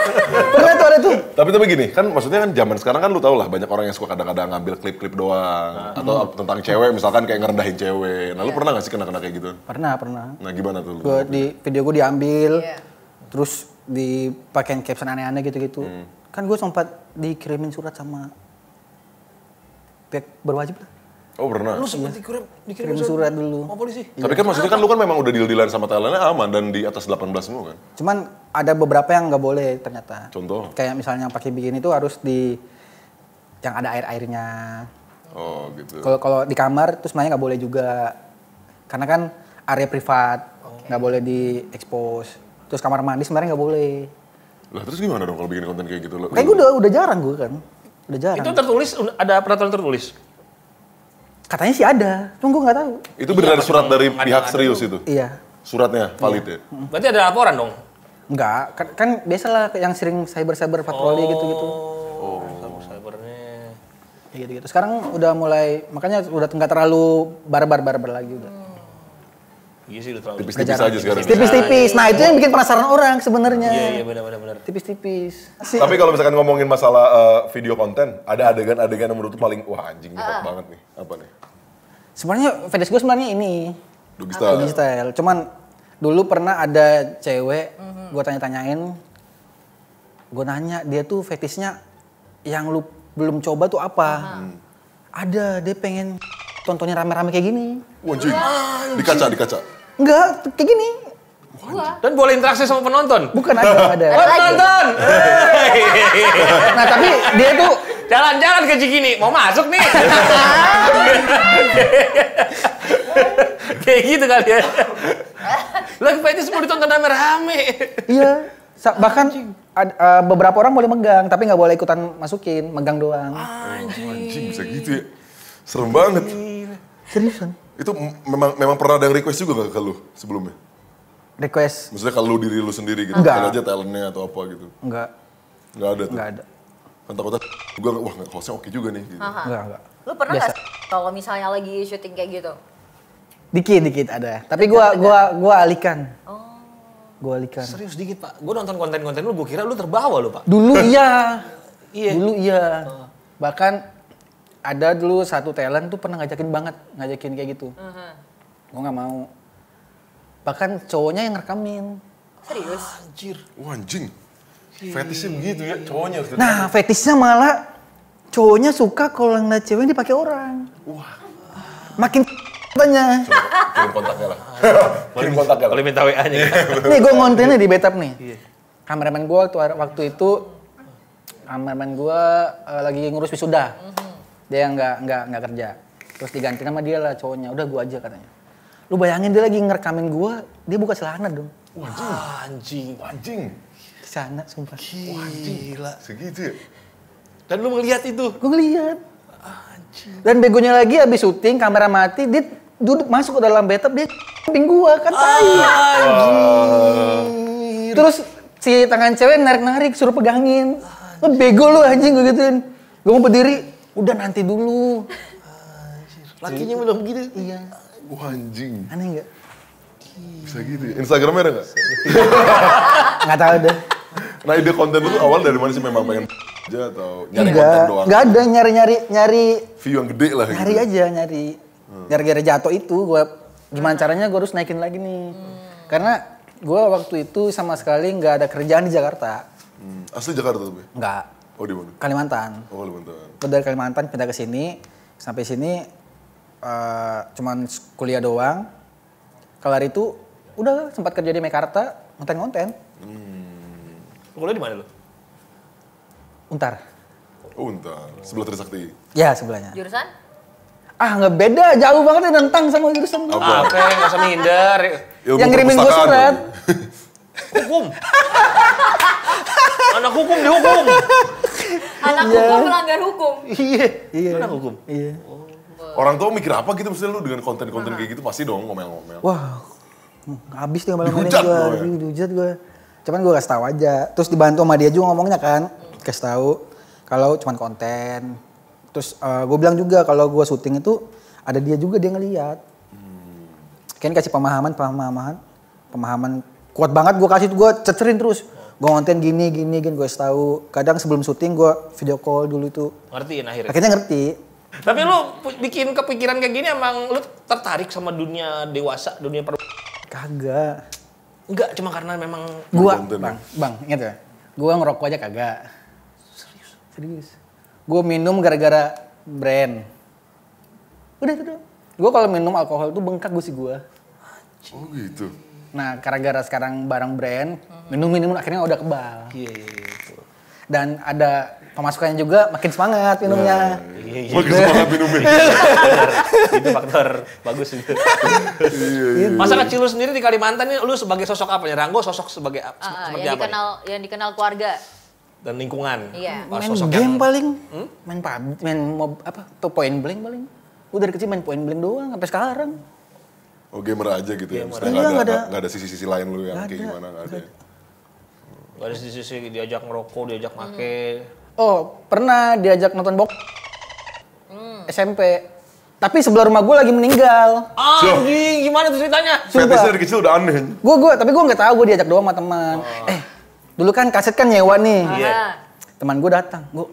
Pernah tuh ada tuh. Tapi gini, kan maksudnya kan zaman sekarang kan lu tau lah banyak orang yang suka kadang-kadang ngambil klip-klip doang. Atau tentang cewek misalkan kayak ngerendahin cewek. Nah lu pernah gak sih kena kayak gitu? Pernah. Nah gimana tuh lu? Video gue diambil, terus dipakein caption aneh-aneh gitu-gitu. Kan gue sempat dikirimin surat sama pihak berwajib lah. Oh pernah? Lu sempat dikirim surat dulu. sama polisi? Tapi kan maksudnya kan lu kan memang udah deal-dealan sama talentnya aman dan di atas 18 semua kan? Cuman ada beberapa yang nggak boleh ternyata. Contoh? Kayak misalnya pakai bikini itu harus di yang ada air-airnya. Oh gitu. Kalau di kamar terus sebenarnya nggak boleh juga. Karena kan area privat, nggak boleh di-expose. Terus kamar mandi sebenarnya nggak boleh. Lah terus gimana dong kalau bikin konten kayak gitu? Kayak gue udah jarang gue kan. Udah jarang. Itu tertulis, ada peraturan tertulis? Katanya sih ada, cuma gue nggak tahu. Itu benar surat dari pihak serius itu? Iya. Suratnya valid ya? Berarti ada laporan dong? Enggak, kan biasalah yang sering cyber patroli gitu-gitu. Oh, cybernya. Ya gitu-gitu. Sekarang udah mulai, makanya udah nggak terlalu barbar lagi udah. Iya sih udah terlalu. Tipis-tipis aja sekarang. Tipis-tipis. Nah itu yang bikin penasaran orang sebenarnya. Iya benar. Tipis-tipis. Tapi kalau misalkan ngomongin masalah video konten, ada adegan-adegan yang menurut tuh paling wah anjing nih hot banget nih. Apa nih? Sebenarnya fetish gue sebenarnya ini. Doggy style. Doggy style. Cuman dulu pernah ada cewek, gue tanya-tanyain, gue nanya dia tuh fetishnya yang lu belum coba tuh apa? Ada, dia pengen tontonnya rame-rame kayak gini. Wah anjing. Di kaca. Enggak, kayak gini. Dan boleh interaksi sama penonton? Bukan ada. Oh, penonton! Nah tapi dia tuh Jalan-jalan ke Cikini, mau masuk nih. Kayak gitu kali ya. Lagi fetish mau ditonton rame-rame. iya, bahkan beberapa orang boleh megang, tapi nggak boleh ikutan masukin, megang doang. Anjing bisa gitu ya. Serem banget. Seriusan? Itu memang pernah ada yang request juga gak ke lu sebelumnya? Request? Maksudnya kalau diri lu sendiri gitu, Enggak. kan aja talentnya atau apa gitu? Enggak. Nggak ada tuh? Nggak ada. Kontak-kontak juga, wah hostnya oke juga nih. Gitu. Enggak. Lu pernah Biasa. nggak kalau misalnya lagi syuting kayak gitu? Dikit ada. Tapi gua alihkan. Gua alihkan. Serius dikit pak, gue nonton konten-konten lu, gue kira lu terbawa lu pak. Dulu iya. Iya. Dulu iya. Bahkan ada dulu satu talent tuh pernah ngajakin kayak gitu. Gua nggak mau. Bahkan cowoknya yang ngerekamin. Serius? Anjir. Wah anjing. Fetishnya begitu ya, cowoknya. Nah, fetishnya malah cowoknya suka kalau ngeliat cewek yang dipakai orang. Wah. Makin katanya. Kirim kontaknya lah. Kirim kontaknya lah. Boleh minta WA-nya. Nih gue ngontennya di Betap nih. Kameramen gue waktu itu kameramen gue lagi ngurus wisuda. Dia nggak kerja. Terus diganti sama dia lah cowoknya. Udah gue aja katanya. Lu bayangin dia lagi ngerekamin gue, dia buka celana dong. Anjing. Di sana sumpah. Gila. Segitu ya? Dan lu ngeliat itu? Gue ngeliat. Dan begonya lagi abis syuting kamera mati, dia duduk masuk ke dalam Betap, dia samping gue kan tai. Terus si tangan cewek narik-narik suruh pegangin. Lu bego lu anjing gue gituin. Gue mau berdiri, udah nanti dulu. Lakinya belum gitu? Iya. Wah anjing. Aneh nggak? Bisa gitu ya? Instagramnya ada nggak? Nggak tahu deh. Nah ide konten lu tuh awal dari mana sih? Memang pengen aja atau nyari konten Enggak, doang? nggak ada nyari View yang gede lah nyari gitu. aja nyari. Gara-gara jatuh itu gue gimana caranya gue harus naikin lagi nih. Karena gue waktu itu sama sekali nggak ada kerjaan di Jakarta. Asli Jakarta tuh? Nggak. Oh di mana? Kalimantan. Oh Kalimantan. Gue dari Kalimantan pindah ke sini. Sampai sini cuman kuliah doang. Kelar itu udah sempat kerja di Mekarta, konten-konten. Kuliah di mana lu? Untar. Oh Untar. Sebelah Trisakti. Ya sebelahnya. Jurusan? Ah nggak beda, jauh banget ya nentang sama jurusan gue. Apa? Nggak usah minder. Ilmu Yang ngirimin gue perpustakaan surat. tuh. Hukum. Anak hukum dihukum. Anak hukum melanggar hukum. Iya. Anak hukum. Iya. Orang tua mikir apa gitu maksudnya lu dengan konten-konten kayak gitu pasti dong ngomel-ngomel. Wah, habis dia ngomongin Dihujat gue, lo ya? dihujat gue. Cuman gue kasih tahu aja. Terus dibantu sama dia juga ngomongnya kan, kasih tahu kalau cuman konten. Terus gue bilang juga kalau gue syuting itu ada dia juga dia ngeliat. Kan kasih pemahaman kuat banget gue kasih, gue cecerin terus. Gue konten gini gue kasih tahu. Kadang sebelum syuting gue video call dulu itu. Ngertiin akhirnya. Akhirnya ngerti. Tapi lu bikin kepikiran kayak gini emang lu tertarik sama dunia dewasa, dunia Kagak. Enggak, cuma karena memang Gua, konten. bang, inget ya? Gua ngerokok aja kagak. Serius. Gua minum gara-gara brand. Udah itu doang. Gua kalau minum alkohol tuh bengkak gusi gua. Oh gitu. Nah, gara-gara sekarang barang brand, minum akhirnya udah kebal. iya gitu. dan ada pemasukannya juga makin semangat minumnya. Iya. Makin semangat minumnya. Itu faktor bagus itu. Masa kecil lu sendiri di Kalimantan nih, lu sebagai sosok apa nih? Ranggo sosok sebagai seperti yang apa? yang dikenal keluarga. Dan lingkungan. Iya. Pas Main sosok game yang- paling, main PUBG, main point blank paling. Gue dari kecil main point blank doang sampai sekarang. Oh gamer aja gitu ya? Maksudnya Iya, nggak ada sisi-sisi lain lu yang kayak gimana, nggak ada ya? Gak ada sisi diajak ngerokok, diajak make. Oh, pernah diajak nonton bok SMP. Tapi sebelah rumah gue lagi meninggal. Anjing, gimana tuh ceritanya? Sumpah. Fetishnya dari kecil udah aneh. Tapi gue nggak tahu, gue diajak doang sama teman. Dulu kan kaset kan nyewa nih. Iya. Teman gue datang, gue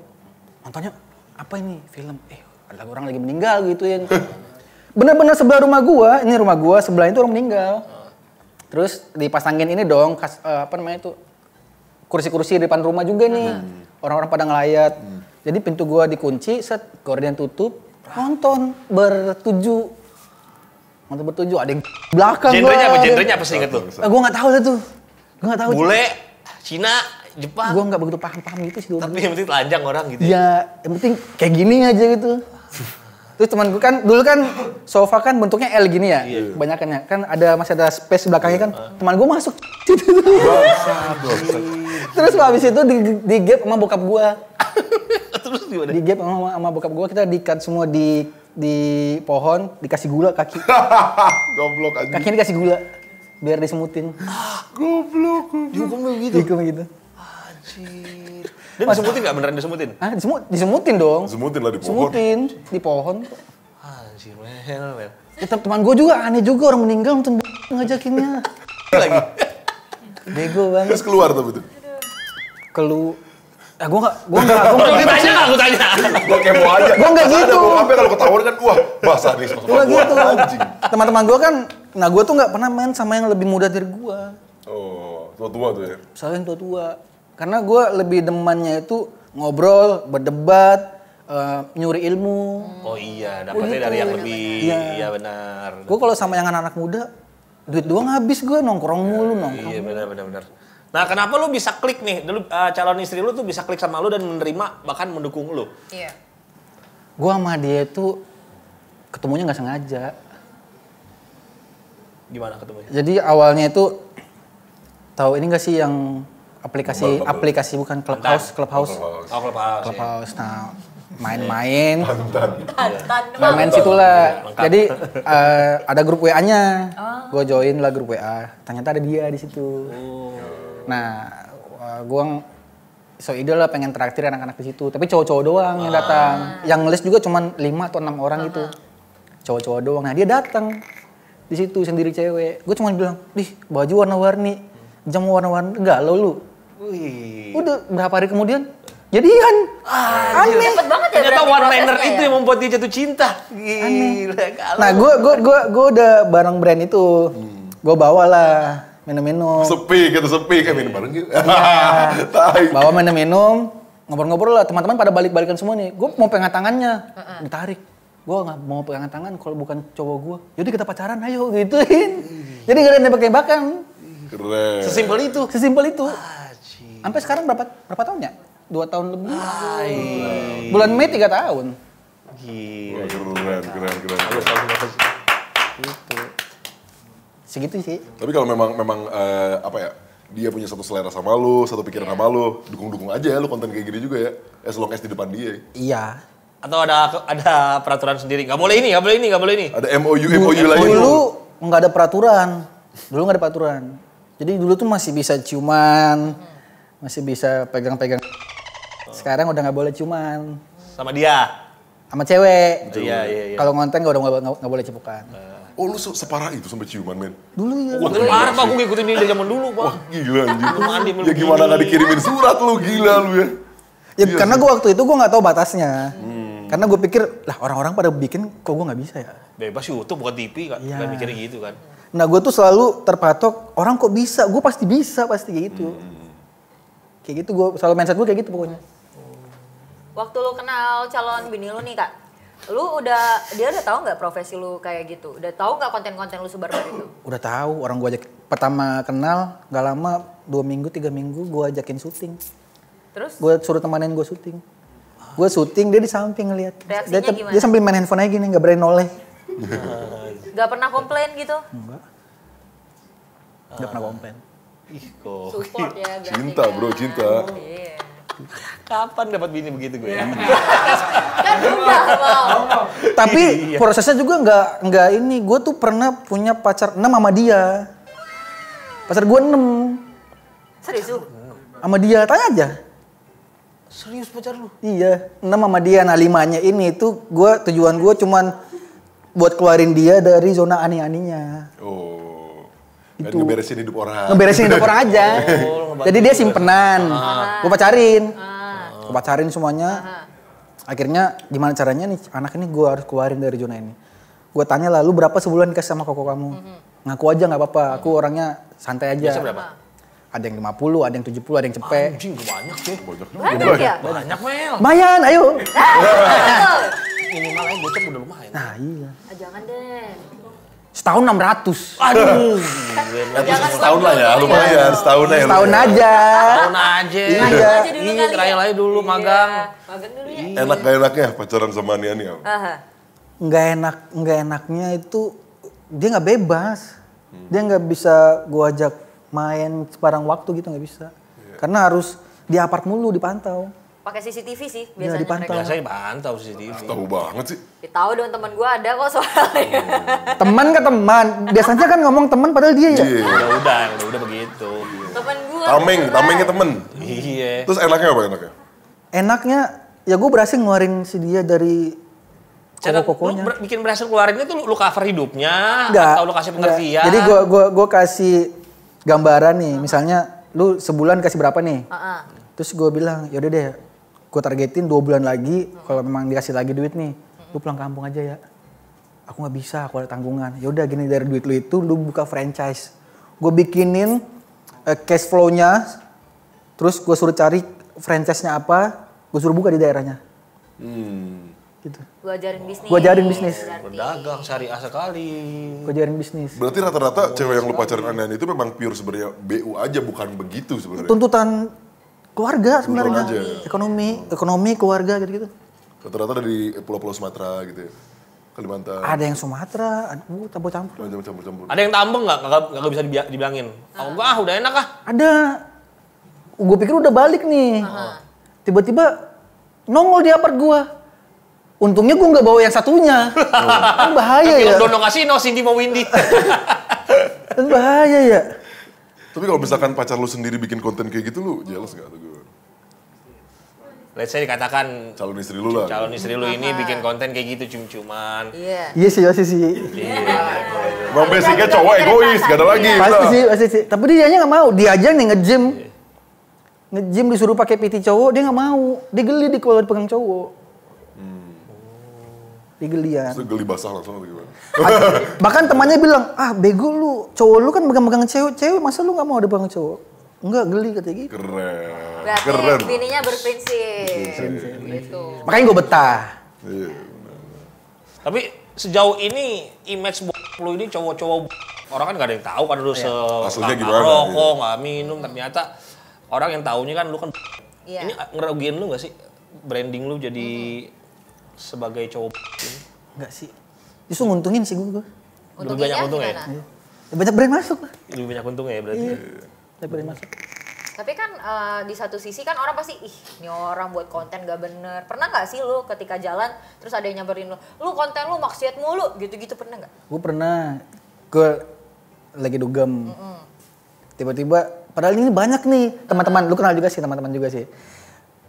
nontonnya apa ini film? Ada orang lagi meninggal gituin. Bener-bener sebelah rumah gue, ini rumah gue sebelah itu orang meninggal. Terus dipasangin ini dong, apa namanya itu kursi-kursi di depan rumah juga nih. Orang-orang pada ngelayat. Jadi pintu gue dikunci, gorden tutup, nonton bertujuh, ada yang belakang. Genrenya apa sih inget lu? Gue nggak tahu tuh. Gue nggak tahu. Bule, Cina, Jepang. Gue nggak begitu paham gitu sih. Tapi yang penting telanjang orang gitu. Ya, yang penting kayak gini aja gitu. Terus teman gue kan, dulu kan sofa kan bentuknya L gini ya, kebanyakannya. Kan masih ada space belakangnya kan. Teman gue masuk. Terus habis itu di gap sama bokap gue. Terus gimana? Di gap sama bokap gue, kita di-cut semua di pohon, dikasih gula kaki. Goblok aja. Kakinya dikasih gula, biar disemutin. Goblok. Dihukum gitu. Anjir. Dan disemutin gak? Beneran disemutin? Ah, disemutin dong. Semutin lah di pohon. Semutin di pohon. Anjir, mel. Ya, teman gue juga aneh juga, orang meninggal nonton ngajakinnya. Lagi. Bego banget. Terus keluar tapi itu. Gue nggak Tanya gak? Aku tanya. Gua kepo aja. Gua nggak Masa gitu. Ada bokapnya kalau ketahuan kan, wah basah nih sama gue nggak gitu. anjing. Teman-teman gue kan, gue tuh nggak pernah main sama yang lebih muda dari gue. Oh, tua-tua tuh ya. Soalnya yang tua-tua. Karena gue lebih demannya itu ngobrol, berdebat, nyuri ilmu. Oh iya, dapetnya dari yang lebih. Iya benar. Gue kalau sama yang anak-anak muda, duit doang habis gue nongkrong mulu nongkrong. Iya benar. Nah, kenapa lu bisa klik nih? Dulu calon istri lu tuh bisa klik sama lu dan menerima bahkan mendukung lu. Iya. Gue sama dia tuh ketemunya nggak sengaja. Gimana ketemunya? Jadi awalnya itu tahu ini nggak sih yang aplikasi bukan Clubhouse. Oh, Clubhouse. Nah, main-main. Tantan. Main situlah. Lengkap. Jadi ada grup WA-nya. Gue join lah grup WA. Ternyata ada dia di situ. Nah, gue so ide lah pengen traktir anak-anak di situ. Tapi cowok-cowok doang yang datang. Yang ngelis juga cuma 5 atau 6 orang gitu. Cowok-cowok doang. Nah, dia datang di situ sendiri cewek. Gue cuma bilang, "Dih, baju warna-warni, jam warna-warni." Enggak, lu. Wih. Udah berapa hari kemudian jadian. Aneh. Cepet banget ya Ternyata berarti one liner prosesnya itu ya? yang membuat dia jatuh cinta. Gila. Nah, gue udah bareng brand itu. Gue bawa lah minum-minum. Sepi kayak minum bareng gitu. Tai. Bawa minum-minum, ngobrol-ngobrol lah. Teman-teman pada balik-balikan semua nih. Gue mau pegangan tangannya, ditarik. Gue nggak mau pegangan tangan kalau bukan cowok gue. Yaudah kita pacaran, ayo gituin. Jadi nggak ada nembak-nembakan. Keren. Sesimpel itu. Sampai sekarang berapa tahun ya? 2 tahun lebih. Bulan Mei 3 tahun. Gila. Keren. Gitu. Segitu sih. Tapi kalau memang apa ya, dia punya satu selera sama lu, satu pikiran sama lu, dukung aja ya lu konten kayak gini juga ya. As long as di depan dia. Iya. Atau ada peraturan sendiri? Nggak boleh ini. Ada MOU lagi. Dulu nggak ada peraturan. Jadi dulu tuh masih bisa ciuman, masih bisa pegang-pegang. Sekarang udah nggak boleh ciuman. Sama dia. Sama cewek. Iya. Kalau ngonten nggak boleh cipukan. Oh lu separah itu sampai ciuman men? Dulu ya. Wah, parah Pak, gue ngikutin dia dari zaman dulu, Pak. Wah gila anjir. Mandi Ya gimana gak dikirimin surat lu, gila lu ya. Ya karena gue waktu itu gue nggak tahu batasnya. Karena gue pikir lah orang-orang pada bikin kok gue nggak bisa ya. Bebas YouTube bukan TV kan. Iya. Gak mikirnya gitu kan. Nah gue tuh selalu terpatok orang kok bisa, gue pasti bisa kayak gitu. Kayak gitu gue selalu mindset gue kayak gitu pokoknya. Waktu lu kenal calon bini lu nih Kak, dia udah tahu nggak profesi lu kayak gitu? Udah tahu nggak konten-konten lu sebar-bar itu? Udah tahu, orang gue ajak pertama kenal nggak lama 2 minggu 3 minggu gue ajakin syuting. Terus? Gue suruh temanin gue syuting. Gue syuting, dia di samping ngeliat. Reaksinya gimana? Dia sambil main handphone aja gini, gak berani noleh. Gak pernah komplain gitu? Enggak. Gak pernah komplain. Ih, kok. Support ya berarti. Cinta kan? bro, cinta. Iya. Kapan dapat bini begitu gue ya? Kan udah mau. Tapi prosesnya juga nggak ini. Gue tuh pernah punya pacar 6 sama dia. Pacar gue 6 Serius lu? sama dia, tanya aja. Serius pacar lu? Iya, 6 sama dia. Nah 5-nya ini tuh tujuan gue cuman buat keluarin dia dari zona aneh-anehnya. Oh. Dan Itu. ngeberesin hidup orang. Ngeberesin hidup orang aja. Jadi dia simpenan. Gue pacarin. Gue pacarin semuanya. Akhirnya gimana caranya nih anak ini gue harus keluarin dari zona ini. Gue tanya lah, lu berapa sebulan dikasih sama koko kamu? Ngaku aja nggak apa-apa, aku orangnya santai aja. Biasa berapa? Ada yang 50, ada yang 70, ada yang cepet. Anjing, banyak sih. Banyak ya? Banyak, Mel. Lumayan, ayo. Minimal aja gocap udah lumayan. Nah iya. Jangan deh. Setahun 600. Aduh. Setahun lah ya, lumayan. Setahun aja. Setahun aja. Tahun aja. Iya. aja dulu Iya, kali ya. trial aja dulu, magang. Magang dulu ya. Enak gak enaknya pacaran sama Ania nih? Aha. Nggak enaknya itu dia nggak bebas. Dia nggak bisa gua ajak main sebarang waktu gitu, nggak bisa. Karena harus di apart mulu, dipantau. Pakai CCTV sih Iya, biasanya dipantau. mereka. Biasanya pantau CCTV. Tahu banget sih. Ya, tahu dong teman gue ada kok soalnya. Teman ke teman. Biasanya kan ngomong teman padahal dia ya. Iya. Udah begitu. Temen gue. Tamengnya temen. Iya. Terus enaknya apa enaknya? Enaknya ya gue berhasil ngeluarin si dia dari Cara lu koko-kokonya. bikin berhasil keluarinnya tuh lu cover hidupnya Enggak. atau lu kasih pengertian? Jadi gua kasih gambaran nih. Misalnya lu sebulan kasih berapa nih? Terus gue bilang, yaudah deh, gue targetin 2 bulan lagi. Kalau memang dikasih lagi duit nih, lu pulang kampung aja ya. Aku nggak bisa, aku ada tanggungan. Yaudah gini, dari duit lu itu lu buka franchise. Gue bikinin cash flow-nya. Terus gue suruh cari franchise-nya apa. Gue suruh buka di daerahnya. Gitu. Gue ajarin bisnis. Gue ajarin bisnis. Berdagang syariah sekali. Gue ajarin bisnis. Berarti rata-rata cewek yang lu pacaran Anian itu memang pure sebenarnya BU aja, bukan begitu sebenarnya. Tuntutan keluarga sebenarnya. aja. Ekonomi, keluarga gitu-gitu. Rata-rata dari pulau-pulau Sumatera gitu ya. Kalimantan. Ada yang Sumatera, campur-campur. Campur-campur. Ada yang tambeng nggak bisa dibilangin. Oh enggak, udah enak ah. Ada. Gue pikir udah balik nih. Tiba-tiba nongol di apart gue. Untungnya gue nggak bawa yang satunya. Kan bahaya ya. Dono Kasino, Cindy mau Windy. Kan bahaya ya. Tapi kalau misalkan pacar lu sendiri bikin konten kayak gitu, lu jealous gak tuh gue? Let's say dikatakan Calon istri lu lah. calon istri lu ini bikin konten kayak gitu cium-ciuman. Iya. Iya sih. Emang basicnya cowok egois, gak ada lagi. Pasti sih. Tapi dia nggak mau. Dia aja nih nge-gym. Nge-gym disuruh pakai PT cowok, dia nggak mau. Dia geli di kalau dipegang cowok. Dia gelian. Terus geli basah langsung atau gimana? Bahkan temannya bilang, bego lu, cowok lu kan megang-megang cewek, masa lu nggak mau dipegang cowok? Enggak, geli katanya gitu. Keren. Berarti Keren. bininya berprinsip. Gitu. Makanya gue betah. Iya. Tapi sejauh ini image lu ini cowok-cowok orang kan gak ada yang tahu kan lu Aslinya nggak gimana, rokok, iya. nggak minum, ternyata orang yang taunya kan lu kan Iya. ini ngerugiin lu gak sih branding lu jadi sebagai cowok ini? Enggak sih. Justru nguntungin sih gue. Lebih banyak untung ya? gimana? Banyak brand masuk lah. Lebih banyak untungnya ya berarti. Banyak brand masuk. Tapi kan di satu sisi kan orang pasti, ini orang buat konten gak bener. Pernah gak sih lu ketika jalan terus ada yang nyamperin lu konten lu maksiat mulu, gitu-gitu pernah gak? Gue pernah, gue lagi dugem. Tiba-tiba, padahal ini banyak nih teman-teman, lu kenal juga sih teman-teman juga sih.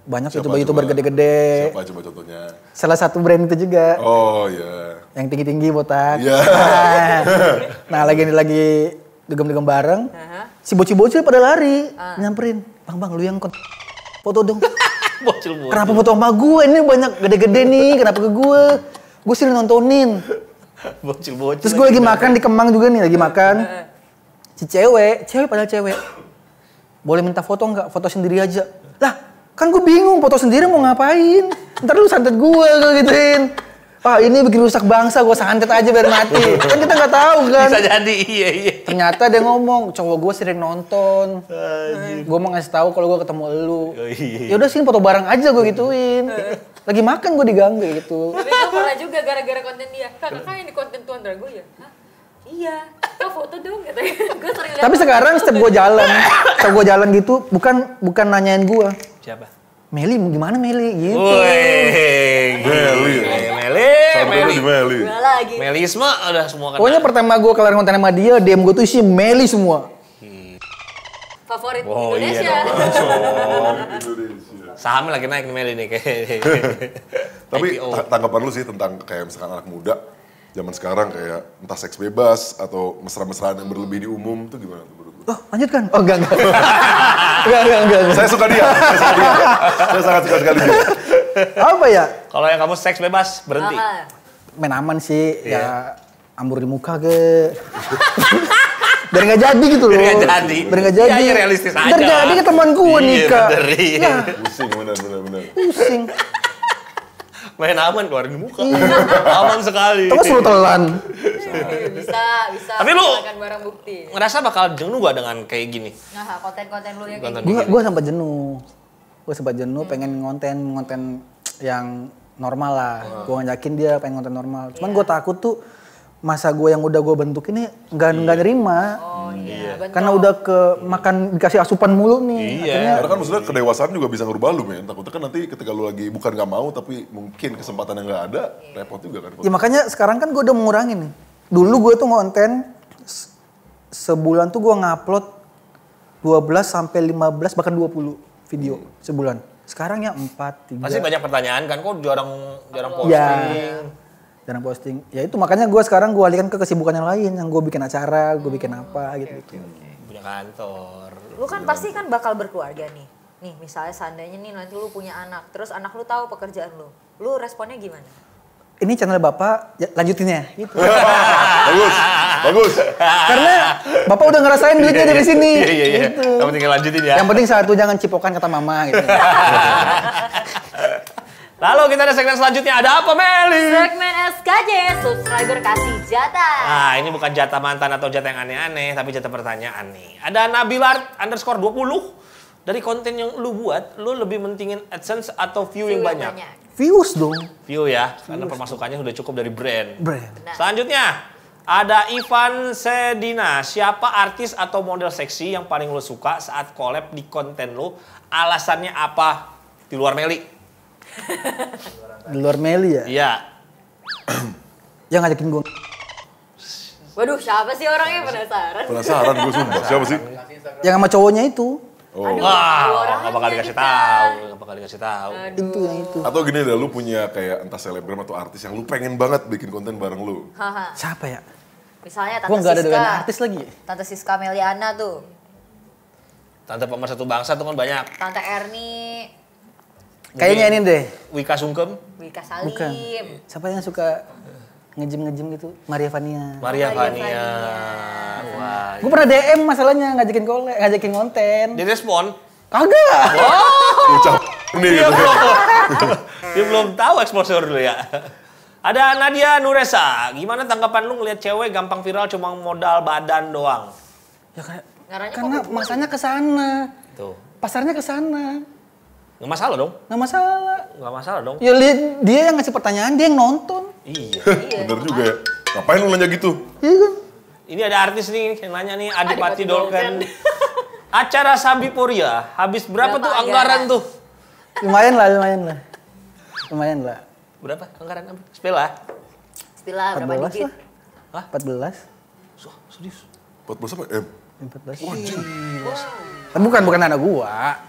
Banyak Siapa YouTuber coba? gede-gede. Siapa coba contohnya? Salah satu brand itu juga. Oh iya. Yang tinggi-tinggi botak. Iya. Nah lagi dugem-dugem bareng. Si bocil-bocil pada lari. Nyamperin. Bang, lu yang foto dong. Bocil-bocil. Kenapa foto sama gue? Ini banyak gede-gede nih. Kenapa ke gue? Gue sering nontonin. Bocil-bocil. Terus gue lagi makan di Kemang juga nih. Lagi makan. Si cewek padahal cewek. Boleh minta foto nggak? Foto sendiri aja. Lah, kan gue bingung foto sendiri mau ngapain. Ntar lu santet gue gituin. Pak ini bikin rusak bangsa, gue santet aja biar mati. Kan kita nggak tahu kan. Bisa jadi, iya. Ternyata dia ngomong, cowok gue sering nonton. Gue mau ngasih tahu kalau gue ketemu elu. Ya udah sini foto bareng aja gue gituin. Lagi makan gue diganggu gitu. Tapi gue pernah juga gara-gara konten dia. Kakak ini konten Tuan Drago ya? Hah? Iya. Kok foto dong katanya. Gue sering lihat. Tapi sekarang setiap gue jalan gitu, bukan nanyain gue. Siapa? Meli, gimana Meli? Gitu. Wih, Sampai di Meli. Gue lagi. Melisme udah semua kan. Pokoknya pertama gue kelar konten sama dia, DM gue tuh isi Meli semua. Favorit Oh, iya Indonesia. Sahamnya lagi naik nih Meli nih kayak. Tapi IPO. tanggapan lu sih tentang kayak misalkan anak muda zaman sekarang kayak entah seks bebas atau mesra-mesraan yang berlebih di umum tuh gimana tuh menurut lu? Oh lanjutkan? Oh enggak. Enggak. Saya suka dia. Saya sangat suka sekali dia. Apa ya? Kalau yang kamu seks bebas berhenti. Main aman sih, Iya. ya ambur di muka ke. Biar nggak jadi gitu loh. Biar nggak jadi. Biar nggak jadi. Iya, realistis aja. Ntar jadi ke teman gue Iya, nikah. bener, iya. Ya, Pusing benar. pusing. Main aman keluarin di muka. Aman sekali. Terus lu telan. Bisa. Tapi lu- menggunakan barang bukti. Ngerasa bakal jenuh gak dengan kayak gini? Nah, konten-konten lu yang kayak Konten. gitu. Gue sempat jenuh. Pengen ngonten yang normal lah. Gue ngajakin dia pengen konten normal. Cuman gue takut tuh masa gue yang udah gue bentuk ini nggak nerima. Oh iya, bentrok. Karena udah makan dikasih asupan mulu nih. Iya. Akhirnya Karena kan maksudnya kedewasaan juga bisa ngerubah lu, men. Takutnya kan nanti ketika lu lagi bukan nggak mau tapi mungkin kesempatan yang nggak ada, repot juga kan. ya makanya sekarang kan gue udah mengurangin nih. Dulu gue tuh ngonten sebulan tuh gue ngupload 12 sampai 15 bahkan 20 video sebulan. Sekarang ya 4, 3. Pasti banyak pertanyaan kan, kok jarang posting. Ya, jarang posting. Ya itu makanya gue sekarang gue alihkan ke kesibukan yang lain, yang gue bikin acara, gue bikin apa gitu. Punya kantor. Lu kan pasti kan bakal berkeluarga nih. Nih, misalnya seandainya nih nanti lu punya anak, terus anak lu tahu pekerjaan lu. Lu responnya gimana? Ini channel bapak, ya, lanjutin ya. Gitu. Bagus. Karena bapak udah ngerasain duitnya dari sini. Iya. Gitu. Kamu tinggal lanjutin ya. Yang penting satu jangan cipokan kata mama gitu. Lalu kita ada segmen selanjutnya, ada apa Meli? Segmen SKJ, subscriber kasih jatah. Nah, ini bukan jatah mantan atau jatah yang aneh-aneh, tapi jatah pertanyaan nih. Ada Nabilar_20. Dari konten yang lu buat, lu lebih mentingin AdSense atau view yang banyak? Views dong. View ya, karena pemasukannya sudah cukup dari brand. Brand. Selanjutnya, ada Ivan Sedina. Siapa artis atau model seksi yang paling lu suka saat collab di konten lu? Alasannya apa? Di luar Meli? Di luar Meli ya. Iya. Yang ngajakin gue. Waduh, siapa sih orangnya penasaran? Penasaran gue sumpah. Siapa sih? Yang sama cowoknya itu. Oh. Wah, nggak bakal dikasih tahu, nggak bakal dikasih tahu. Itu yang itu. Atau gini deh, lu punya kayak entah selebgram atau artis yang lu pengen banget bikin konten bareng lu. Haha. Siapa ya? Misalnya Tante Gue nggak ada Siska. dengan artis lagi. Tante Siska Meliana tuh. Tante pemersatu bangsa tuh kan banyak. Tante Erni, Kayaknya ini deh. Wika Sungkem, Wika Salim. Bukan. Siapa yang suka ngejim gitu? Maria Vania. Maria Maria Vania. Vania. Wah. Gue pernah DM masalahnya ngajakin konten. Direspon. Kagak. Ucap nih Dia gitu. Dia belum tahu exposure dulu ya. Ada Nadia Nuresa. Gimana tanggapan lu ngeliat cewek gampang viral cuma modal badan doang? Ya kayak Ngaranya karena kok masanya ke sana. Tuh. Pasarnya ke sana. Nggak masalah dong. Nggak masalah. Nggak masalah dong. Ya dia yang ngasih pertanyaan, dia yang nonton. Iya. Bener juga ya. Ngapain lu nanya gitu? Iya kan? Ini ada artis nih yang nanya nih, Adipati Adipati Dolken. Dolken. Acara Sabiporia, habis berapa Berapa tuh anggaran? anggaran tuh? Lumayan lah. Berapa anggaran? Spela? Istilah berapa 14 digit? lah. 14. Serius? 14 apa? 14. Tapi bukan anak gua.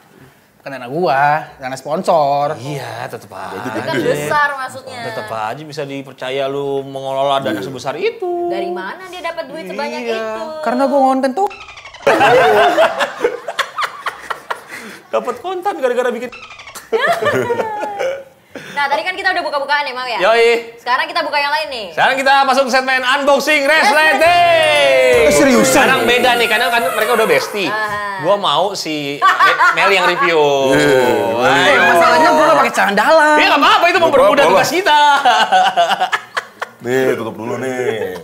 Bukan anak gua, anak sponsor. Iya, tetep aja. Itu kan besar maksudnya. Tetep aja bisa dipercaya lu mengelola dana sebesar itu. Dari mana dia dapat duit sebanyak Iya. itu? Karena gua ngonten tuh. Dapat konten gara-gara bikin. Nah, tadi kan kita udah buka-bukaan ya, Mau ya? Yoi. Sekarang kita buka yang lain nih. Sekarang kita masuk ke segmen unboxing resleting. Seriusan? Sekarang beda nih, karena kan mereka udah bestie. Gua mau si Meli yang review. Ayo. Masalahnya gue gak pakai sandalan. Iya nggak apa-apa, itu mempermudah apa-apa tugas kita. Nih, tutup dulu nih.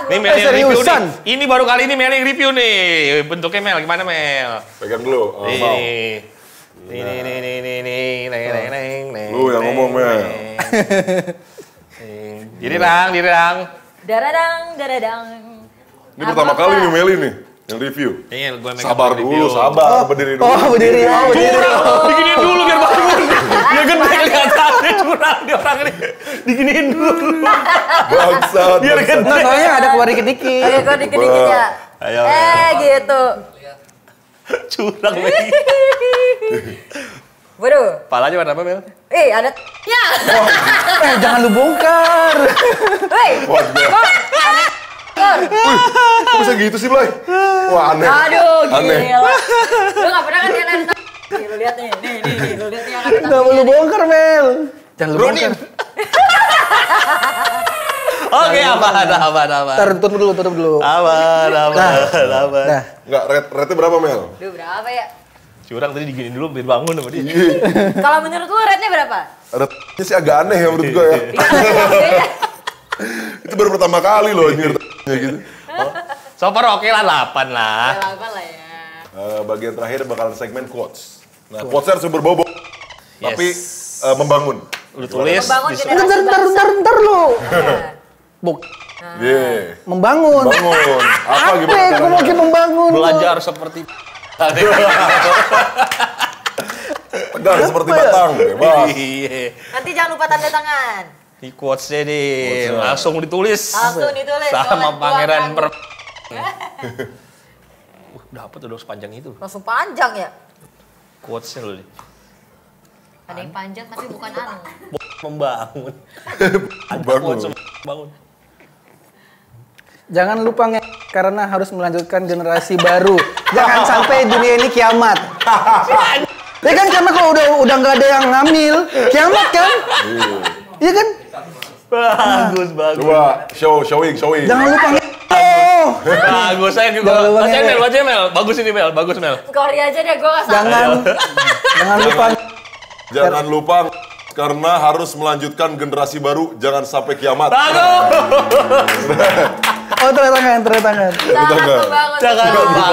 Nih Mel yang review seriusan? nih. Ini baru kali ini Mel yang review nih. Bentuknya Mel, gimana Mel? Pegang dulu. Oh, mau. Nih. Lu yang ngomong, Mel. Diri Rang. Daradang. Ini pertama kali nih Meli nih yang review. Iya, gue Sabar dulu, sabar. Berdiri dulu. Oh, berdiri. Diginiin dulu biar bangun. Dia gede kelihatannya curang dia orang ini. Diginiin dulu. Bangsat. Biar bangsat. gede. Nah, soalnya ada keluar dikit-dikit. Oke, kok dikit-dikit ya. Ayo. Gitu. Curang lagi. Waduh. Palanya warna apa, Mel? Ada nya. Jangan lu bongkar. Woi. Wah, gila. Kok bisa gitu sih, Blay? Wah, aneh. Aduh, Aneh. gila. Lu gak pernah kan lihat ada nih, lu lihat nih. Nih, lu lihat nih yang ada Gak mau lu bongkar, Mel. Jangan lu bongkar. Oke, aman. Ntar tutup dulu. Aman. Nah, Enggak, rate-nya berapa, Mel? Duh, berapa ya? Curang tadi diginiin dulu biar bangun sama dia. Kalau menurut lu rate-nya berapa? Rate-nya sih agak aneh ya menurut gue ya. Beda. Itu baru pertama kali loh ini rate-nya gitu. So far oke lah, 8 lah. Berapa lah ya? Bagian terakhir bakalan segmen quotes. Nah, quotes-nya harus berbobot. Yes. Tapi membangun. Lu tulis. Membangun di- generasi ntar lu. Buk, Yeah. membangun. Bangun. Apa Apa? gimana? Gue mau membangun. Belajar seperti Tegang seperti batang. Bebas. Iya. Nanti jangan lupa tanda tangan. Di quotes-nya nih, Quotes-nya. langsung ditulis. Langsung ditulis. Sama Tuan Pangeran Tuan. Dapat udah sepanjang itu. Langsung panjang ya? Quotes-nya loh nih. Ada yang panjang tapi bukan anu. Membangun. Bangun. Quotes membangun. Jangan lupa karena harus melanjutkan generasi baru. Jangan sampai dunia ini kiamat. Ya kan karena kalau udah nggak ada yang ngambil, kiamat kan? Iya kan? Bagus. Coba showing. Jangan lupa Bagus, saya juga. Jangan lupa Baca Mel. Bagus ini Mel, bagus Mel. Kori aja deh, gue gak salah. jangan lupa. Jangan lupa karena harus melanjutkan generasi baru, jangan sampai kiamat. Bagus. Oh, tanda tangan. Sangat membangun. Jangan lupa.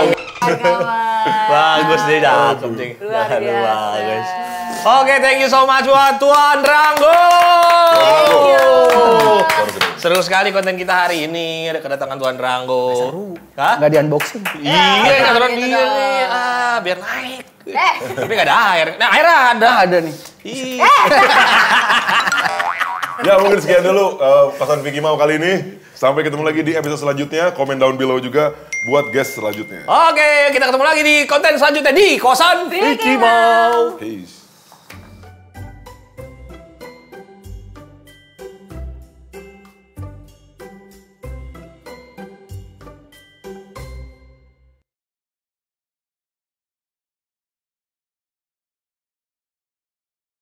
Kawan. Bagus deh, cakep deh. Luar biasa. Bagus. Oke, thank you so much buat Tuan Ranggo. Seru sekali konten kita hari ini. Ada kedatangan Tuan Ranggo. Seru. Hah? Nggak di unboxing. Iya, aturan gitu dia dong. nih. Biar naik. Eh. Tapi nggak ada air. Nah, air ada. Ada nih. Ih. Ya mungkin sekian dulu pesan Vicky Mau kali ini. Sampai ketemu lagi di episode selanjutnya. Komen down below juga buat guest selanjutnya. Oke, kita ketemu lagi di konten selanjutnya di Kosan Vicky Mau. Peace.